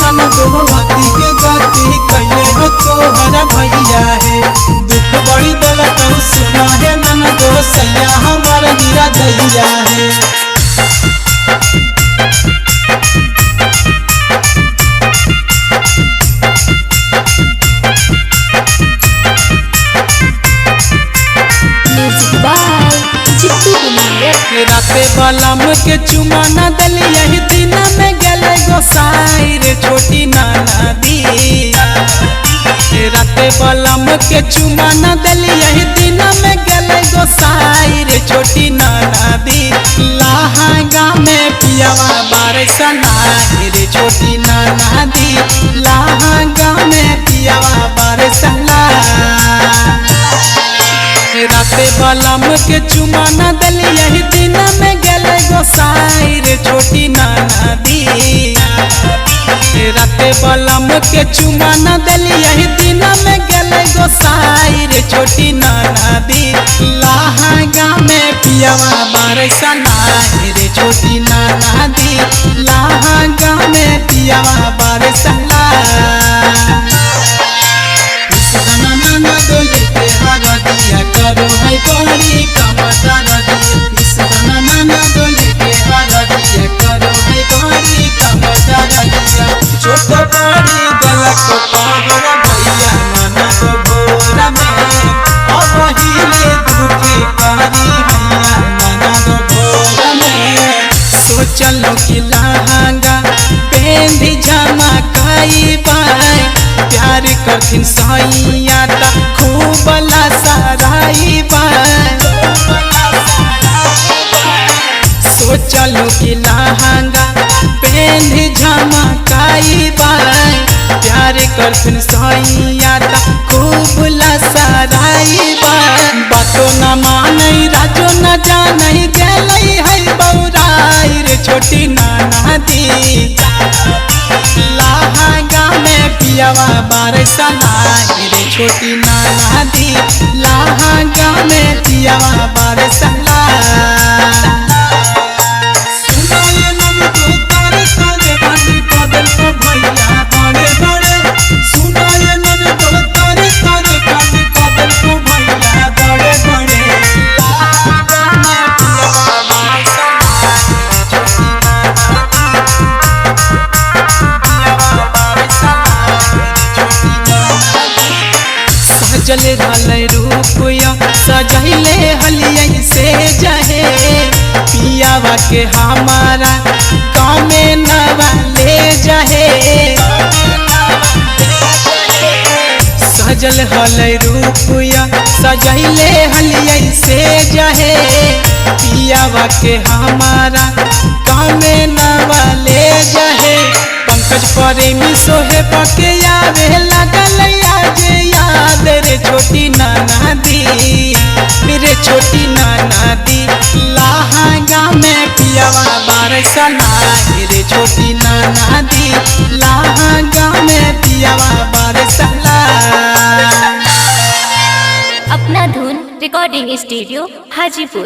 ननदोवती के गति कैले हो तोहरा भैया है। दुख बड़ी दिल कहूँ सुना है ननदो सैया हमार हीरा दैया है। राते बलम के चुमा न दल यही दिन में गले गोसाई रे छोटी नाना दी। राते बलम के चुमा न दल यही दिन में गले गोसाई रे छोटी नाना दी। लहंगा में पियावा बारसनाई रे छोटी नाना दी। लहंगा में पियावा बारसना राते बलम के चुमा न दल यही दिन में गले गोसाई रे छोटी नाना दी। राते बलम के चुमा न दल यही दिन में गले गोसाई रे छोटी नाना दी। लहंगा में पियावा बारसनाई रे छोटी नाना दी। लहंगा में पियावा बारसना करो है बड़ी कमदार दिया। इस नाना डोले के हारा दिया करो है बड़ी कमदार दिया। छोट बड़ी गलत पागल भैया नाना तो भोरा में अब हिले दुखी पारी हैया नाना तो भोरा में। सोचलो कि लहंगा पेंदी झमकाई बाय प्यार करथिन सैया ता खूब लसराई बाय। सोचलो कि लहंगा पेंदी झमकाई बाय प्यार करथिन सैया ता खूब लसराई बाय। बातो न मानै राजो न जानै गेलै है बौराई रे छोटी नाना दी। लहंगा में पियावा बारसनाई रे छोटी नाना दी। लहंगा में पियावा बारसना सजल रहल रूपया सजैले हलियै से जहे। पियावा के हमारा गाँव में नवा ले जहे। सजल हल रूपया सजैले हलियै से जहे। पियावा के हमारा गाँव में नवा ले जहे। पंकज प्रेमी सोहे पके आवे लगल आज याद रे छोटी नाना दी। मेरे छोटी नाना दी। लहंगा में पियावा बारसनाई रे छोटी नाना दी। लहंगा में पियावा बारसना। अपना धुन रिकॉर्डिंग स्टूडियो हाजीपुर।